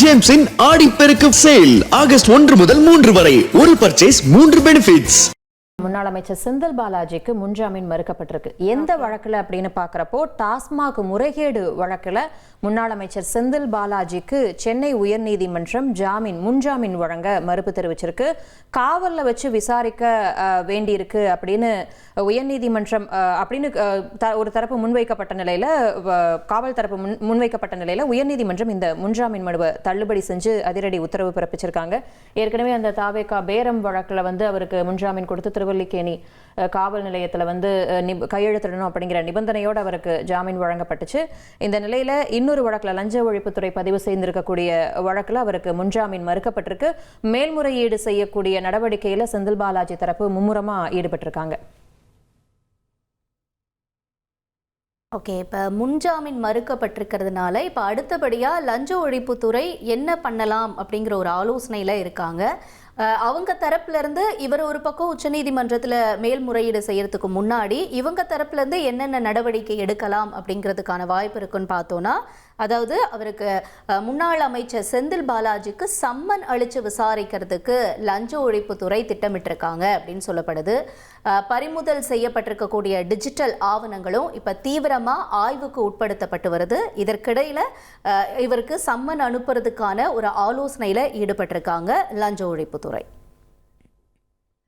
ஜேம்ஸின் Aadiperukku sale August 1 முதல் 3 வரை ஒரு பர்ச்சேஸ் 3 பெனிஃபிட்ஸ். முன்னாள் அமைச்சர் செந்தில் பாலாஜிக்கு முன்ஜாமீன் மறுக்கப்பட்டிருக்கு. எந்த வழக்குல அப்படின்னு பாக்குறப்போ டாஸ்மாக் முறைகேடு வழக்குல முன்னாள் அமைச்சர் செந்தில் பாலாஜிக்கு சென்னை உயர்நீதிமன்றம் முன்ஜாமீன் வழங்க மறுப்பு தெரிவிச்சிருக்கு. காவல்ல வச்சு விசாரிக்க வேண்டியிருக்கு அப்படின்னு உயர்நீதிமன்றம் அப்படின்னு ஒரு தரப்பு முன்வைக்கப்பட்ட நிலையில காவல் தரப்பு முன்வைக்கப்பட்ட நிலையில உயர்நீதிமன்றம் இந்த முன்ஜாமீன் மனுவை தள்ளுபடி செஞ்சு அதிரடி உத்தரவு பிறப்பிச்சிருக்காங்க. ஏற்கனவே அந்த தாவேகா பேரம் வழக்குல அவருக்கு முன்ஜாமீன் கொடுத்து திருவல்லிக்கேணி காவல் நிலையத்தில் கையெழுத்திடணும் அப்படிங்கிற நிபந்தனையோடு அவருக்கு ஜாமீன் வழங்கப்பட்டுச்சு. இந்த நிலையில இன்னொரு வழக்கில் லஞ்ச ஒழிப்புத்துறை பதிவு செய்திருக்கக்கூடிய வழக்கில் அவருக்கு முன்ஜாமீன் மறுக்கப்பட்டிருக்கு. மேல்முறையீடு செய்யக்கூடிய நடவடிக்கையில் செந்தில் பாலாஜி தரப்பு மும்முரமா ஈடுபட்டிருக்காங்க. ஓகே, இப்போ முன்ஜாமீன் மறுக்கப்பட்டிருக்கிறதுனால இப்போ அடுத்தபடியாக லஞ்ச ஒழிப்புத்துறை என்ன பண்ணலாம் அப்படிங்கிற ஒரு ஆலோசனையில் இருக்காங்க. அவங்க தரப்புலேருந்து இவர் ஒரு பக்கம் உச்சநீதிமன்றத்தில் மேல்முறையீடு செய்யறதுக்கு முன்னாடி இவங்க தரப்புலேருந்து என்னென்ன நடவடிக்கை எடுக்கலாம் அப்படிங்கிறதுக்கான வாய்ப்பு இருக்குன்னு பார்த்தோன்னா, அதாவது அவருக்கு முன்னாள் அமைச்சர் செந்தில் பாலாஜிக்கு சம்மன் அளித்து விசாரிக்கிறதுக்கு லஞ்ச ஒழிப்புத்துறை திட்டமிட்டிருக்காங்க அப்படின்னு சொல்லப்படுது. பறிமுதல் செய்யப்பட்டிருக்கக்கூடிய டிஜிட்டல் ஆவணங்களும் இப்போ தீவிரமாக ஆய்வுக்கு உட்படுத்தப்பட்டு வருது. இதற்கிடையில் இவருக்கு சம்மன் அனுப்புறதுக்கான ஒரு ஆலோசனையில் ஈடுபட்டிருக்காங்க லஞ்ச ஒழிப்புத்துறை.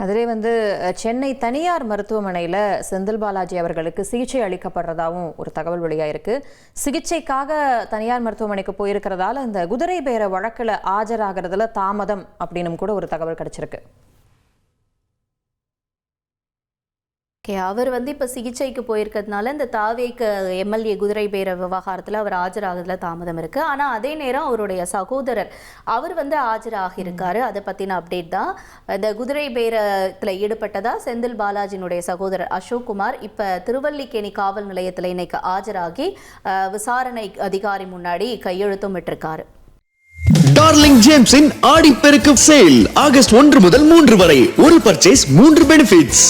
அதிலே சென்னை தனியார் மருத்துவமனையில் செந்தில் பாலாஜி அவர்களுக்கு சிகிச்சை அளிக்கப்படுறதாகவும் ஒரு தகவல் வெளியாயிருக்கு. சிகிச்சைக்காக தனியார் மருத்துவமனைக்கு போயிருக்கிறதால இந்த குதிரை பேர வழக்கில் ஆஜராகிறதுல தாமதம் அப்படின்னு கூட ஒரு தகவல் கிடைச்சிருக்கு. அவர் இப்போ சிகிச்சைக்கு போயிருக்கிறதுனால இந்த தாவேக்கு எம்எல்ஏ குதிரை பேர விவகாரத்தில் அவர் ஆஜராகிறதுல தாமதம் இருக்குது. ஆனால் அதே நேரம் அவருடைய சகோதரர் அவர் ஆஜராகியிருக்காரு. அதை பற்றின அப்டேட் தான். இந்த குதிரை பேரத்தில் ஈடுபட்டதா செந்தில் பாலாஜினுடைய சகோதரர் அசோக்குமார் இப்போ திருவல்லிக்கேணி காவல் நிலையத்தில் இன்னைக்கு ஆஜராகி விசாரணை அதிகாரி முன்னாடி கையெழுத்தும் விட்டிருக்காரு. டார்லிங் ஜேம்ஸின் ஆடிப்பெருக்கு சேல் ஆகஸ்ட் 1 முதல் 3 வரை ஒரு பர்ச்சேஸ் 3 பெனிஃபிட்ஸ்.